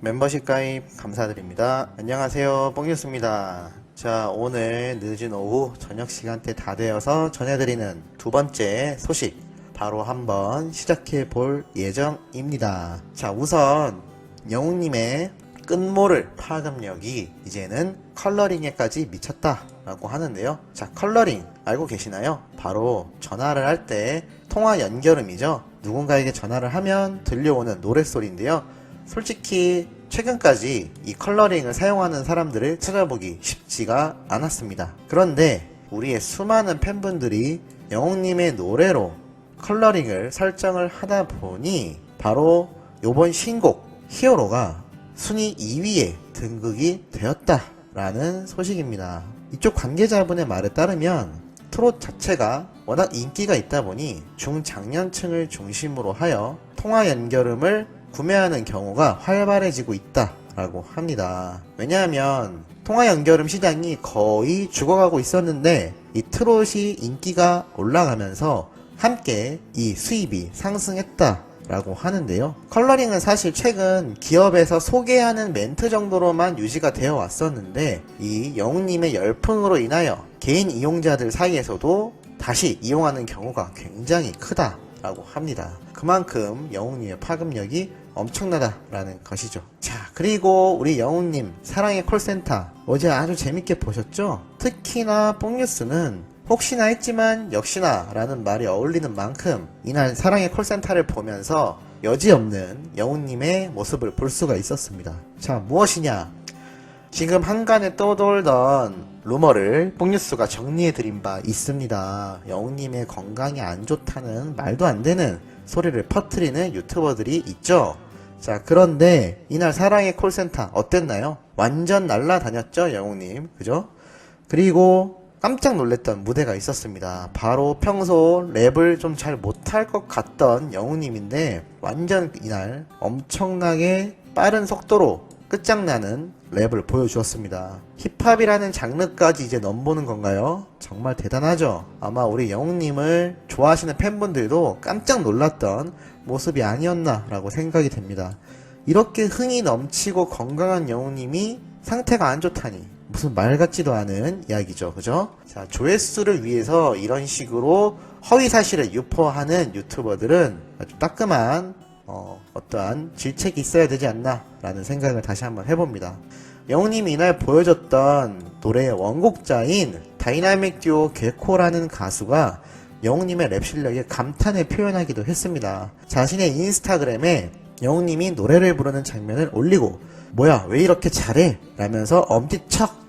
멤버십 가입 감사드립니다. 안녕하세요, 뽕뉴스입니다. 자, 오늘 늦은 오후 저녁 시간대 다 되어서 전해드리는 두 번째 소식 바로 한번 시작해 볼 예정입니다. 자, 우선 영웅님의 끝모를 파급력이 이제는 컬러링에까지 미쳤다 라고 하는데요. 자, 컬러링 알고 계시나요? 바로 전화를 할 때 통화 연결음이죠. 누군가에게 전화를 하면 들려오는 노랫소리인데요. 솔직히 최근까지 이 컬러링을 사용하는 사람들을 찾아보기 쉽지가 않았습니다. 그런데 우리의 수많은 팬분들이 영웅님의 노래로 컬러링을 설정을 하다 보니 바로 요번 신곡 히어로가 순위 2위에 등극이 되었다라는 소식입니다. 이쪽 관계자분의 말에 따르면 트롯 자체가 워낙 인기가 있다 보니 중장년층을 중심으로 하여 통화 연결음을 구매하는 경우가 활발해지고 있다라고 합니다. 왜냐하면 통화 연결음 시장이 거의 죽어가고 있었는데 이 트롯이 인기가 올라가면서 함께 이 수입이 상승했다라고 하는데요. 컬러링은 사실 최근 기업에서 소개하는 멘트 정도로만 유지가 되어 왔었는데 이 영웅님의 열풍으로 인하여 개인 이용자들 사이에서도 다시 이용하는 경우가 굉장히 크다라고 합니다. 그만큼 영웅님의 파급력이 엄청나다라는 것이죠. 자, 그리고 우리 영웅님 사랑의 콜센터 어제 아주 재밌게 보셨죠? 특히나 뽕뉴스는 혹시나 했지만 역시나 라는 말이 어울리는 만큼 이날 사랑의 콜센터를 보면서 여지없는 영웅님의 모습을 볼 수가 있었습니다. 자, 무엇이냐? 지금 한간에 떠돌던 루머를 뽕뉴스가 정리해드린 바 있습니다. 영웅님의 건강이 안 좋다는 말도 안 되는 소리를 퍼뜨리는 유튜버들이 있죠. 자, 그런데 이날 사랑의 콜센터 어땠나요? 완전 날라다녔죠, 영웅님. 그죠? 그리고 깜짝 놀랐던 무대가 있었습니다. 바로 평소 랩을 좀 잘 못할 것 같던 영웅님인데 완전 이날 엄청나게 빠른 속도로 끝장나는 랩을 보여주었습니다. 힙합이라는 장르까지 이제 넘보는 건가요? 정말 대단하죠? 아마 우리 영웅님을 좋아하시는 팬분들도 깜짝 놀랐던 모습이 아니었나 라고 생각이 됩니다. 이렇게 흥이 넘치고 건강한 영웅님이 상태가 안 좋다니 무슨 말 같지도 않은 이야기죠. 그죠? 자, 조회수를 위해서 이런 식으로 허위 사실을 유포하는 유튜버들은 아주 따끔한 어떠한 질책이 있어야 되지 않나 라는 생각을 다시 한번 해봅니다. 영웅님이 이날 보여줬던 노래의 원곡자인 다이나믹 듀오 개코라는 가수가 영웅님의 랩 실력에 감탄을 표현하기도 했습니다. 자신의 인스타그램에 영웅님이 노래를 부르는 장면을 올리고 뭐야 왜 이렇게 잘해? 라면서 엄지척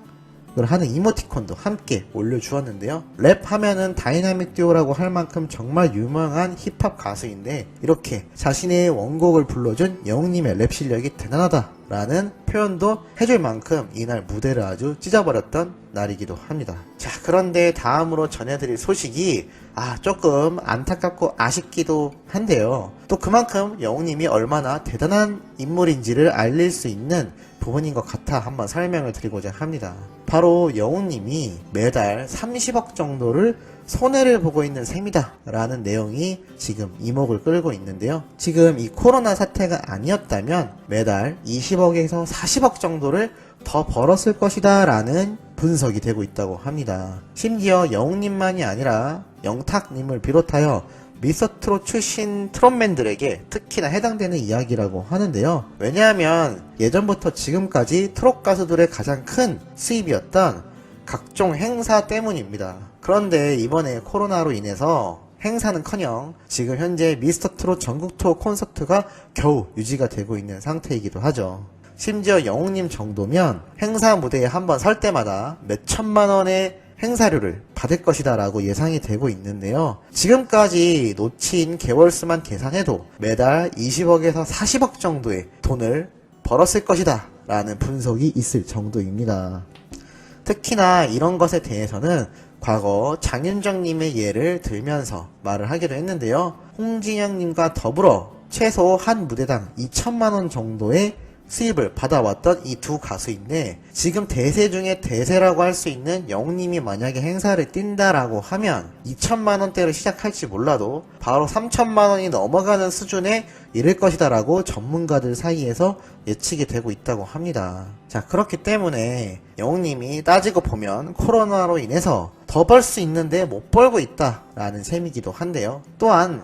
하는 이모티콘도 함께 올려주었는데요. 랩하면은 다이나믹 듀오라고 할 만큼 정말 유명한 힙합 가수인데 이렇게 자신의 원곡을 불러준 영웅님의 랩 실력이 대단하다 라는 표현도 해줄 만큼 이날 무대를 아주 찢어버렸던 날이기도 합니다. 자, 그런데 다음으로 전해드릴 소식이 조금 안타깝고 아쉽기도 한데요. 또 그만큼 영웅님이 얼마나 대단한 인물인지를 알릴 수 있는 부분인 것 같아 한번 설명을 드리고자 합니다. 바로 영웅님이 매달 30억 정도를 손해를 보고 있는 셈이다 라는 내용이 지금 이목을 끌고 있는데요. 지금 이 코로나 사태가 아니었다면 매달 20억에서 40억 정도를 더 벌었을 것이다 라는 분석이 되고 있다고 합니다. 심지어 영웅님만이 아니라 영탁님을 비롯하여 미스터트롯 출신 트롯맨들에게 특히나 해당되는 이야기라고 하는데요. 왜냐하면 예전부터 지금까지 트롯 가수들의 가장 큰 수입이었던 각종 행사 때문입니다. 그런데 이번에 코로나로 인해서 행사는커녕 지금 현재 미스터트롯 전국 투어 콘서트가 겨우 유지가 되고 있는 상태이기도 하죠. 심지어 영웅님 정도면 행사 무대에 한번 설 때마다 몇 천만 원의 행사료를 받을 것이다 라고 예상이 되고 있는데요. 지금까지 놓친 개월수만 계산해도 매달 20억에서 40억 정도의 돈을 벌었을 것이다 라는 분석이 있을 정도입니다. 특히나 이런 것에 대해서는 과거 장윤정님의 예를 들면서 말을 하기도 했는데요. 홍진영님과 더불어 최소 한 무대당 2천만원 정도의 수입을 받아왔던 이 두 가수인데 지금 대세 중에 대세라고 할 수 있는 영웅님이 만약에 행사를 뛴다라고 하면 2천만원대로 시작할지 몰라도 바로 3천만원이 넘어가는 수준에 이를 것이다 라고 전문가들 사이에서 예측이 되고 있다고 합니다. 자, 그렇기 때문에 영웅님이 따지고 보면 코로나로 인해서 더 벌 수 있는데 못 벌고 있다 라는 셈이기도 한데요. 또한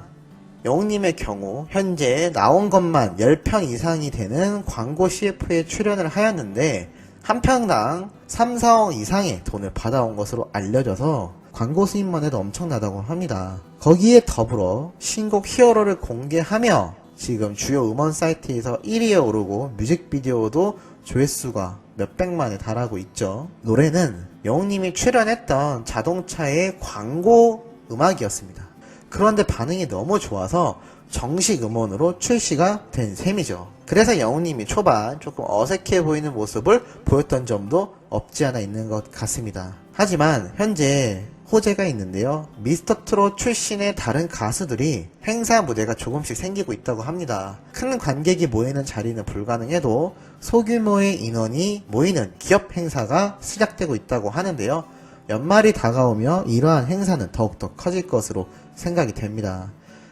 영웅님의 경우 현재 나온 것만 10편 이상이 되는 광고 CF에 출연을 하였는데 한 편당 3, 4억 이상의 돈을 받아온 것으로 알려져서 광고 수입만 해도 엄청나다고 합니다. 거기에 더불어 신곡 히어로를 공개하며 지금 주요 음원 사이트에서 1위에 오르고 뮤직비디오도 조회수가 몇백만에 달하고 있죠. 노래는 영웅님이 출연했던 자동차의 광고 음악이었습니다. 그런데 반응이 너무 좋아서 정식 음원으로 출시가 된 셈이죠. 그래서 영웅님이 초반 조금 어색해 보이는 모습을 보였던 점도 없지 않아 있는 것 같습니다. 하지만 현재 호재가 있는데요. 미스터트롯 출신의 다른 가수들이 행사 무대가 조금씩 생기고 있다고 합니다. 큰 관객이 모이는 자리는 불가능해도 소규모의 인원이 모이는 기업 행사가 시작되고 있다고 하는데요. 연말이 다가오며 이러한 행사는 더욱더 커질 것으로 생각이 됩니다.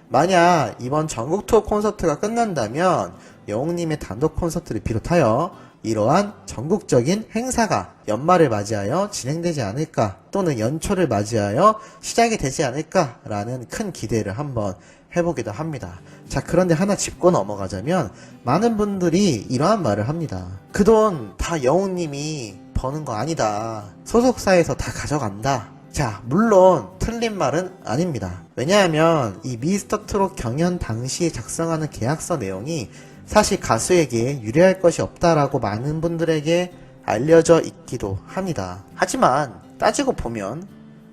만약 이번 전국 투어 콘서트가 끝난다면 영웅님의 단독 콘서트를 비롯하여 이러한 전국적인 행사가 연말을 맞이하여 진행되지 않을까, 또는 연초를 맞이하여 시작이 되지 않을까 라는 큰 기대를 한번 해보기도 합니다. 자, 그런데 하나 짚고 넘어가자면 많은 분들이 이러한 말을 합니다. 그 돈 다 영웅님이 버는 거 아니다. 소속사에서 다 가져간다. 자, 물론 틀린 말은 아닙니다. 왜냐하면 이 미스터트롯 경연 당시에 작성하는 계약서 내용이 사실 가수에게 유리할 것이 없다라고 많은 분들에게 알려져 있기도 합니다. 하지만 따지고 보면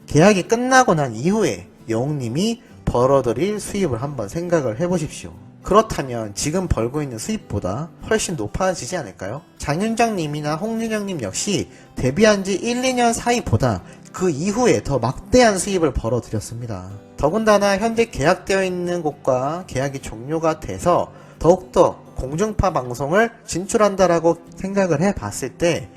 계약이 끝나고 난 이후에 영웅님이 벌어들일 수입을 한번 생각을 해보십시오. 그렇다면 지금 벌고 있는 수입보다 훨씬 높아지지 않을까요? 장윤정님이나 홍윤정님 역시 데뷔한 지 1, 2년 사이보다 그 이후에 더 막대한 수입을 벌어들였습니다. 더군다나 현재 계약되어 있는 곳과 계약이 종료가 돼서 더욱더 공중파 방송을 진출한다라고 생각을 해봤을 때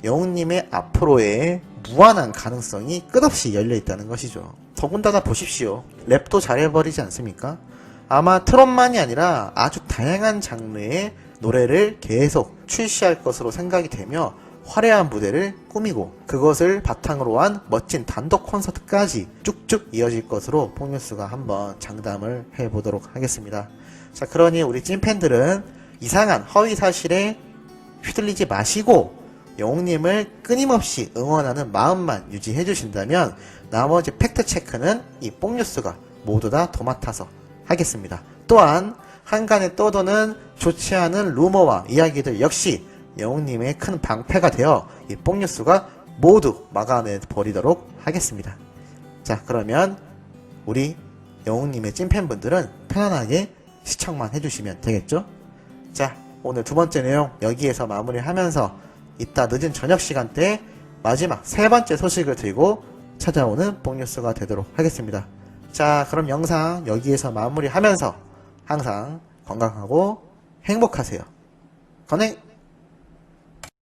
영웅님의 앞으로의 무한한 가능성이 끝없이 열려있다는 것이죠. 더군다나 보십시오. 랩도 잘해버리지 않습니까? 아마 트롯만이 아니라 아주 다양한 장르의 노래를 계속 출시할 것으로 생각이 되며 화려한 무대를 꾸미고 그것을 바탕으로 한 멋진 단독 콘서트까지 쭉쭉 이어질 것으로 뽕뉴스가 한번 장담을 해보도록 하겠습니다. 자, 그러니 우리 찐팬들은 이상한 허위 사실에 휘둘리지 마시고 영웅님을 끊임없이 응원하는 마음만 유지해 주신다면 나머지 팩트 체크는 이 뽕뉴스가 모두 다 도맡아서 하겠습니다. 또한 한간에 떠도는 좋지 않은 루머와 이야기들 역시 영웅님의 큰 방패가 되어 이 뽕뉴스가 모두 막아내 버리도록 하겠습니다. 자, 그러면 우리 영웅님의 찐팬분들은 편안하게 시청만 해주시면 되겠죠? 자, 오늘 두 번째 내용 여기에서 마무리하면서 이따 늦은 저녁 시간대에 마지막 세 번째 소식을 들고 찾아오는 뽕뉴스가 되도록 하겠습니다. 자, 그럼 영상 여기에서 마무리하면서 항상 건강하고 행복하세요. 건행!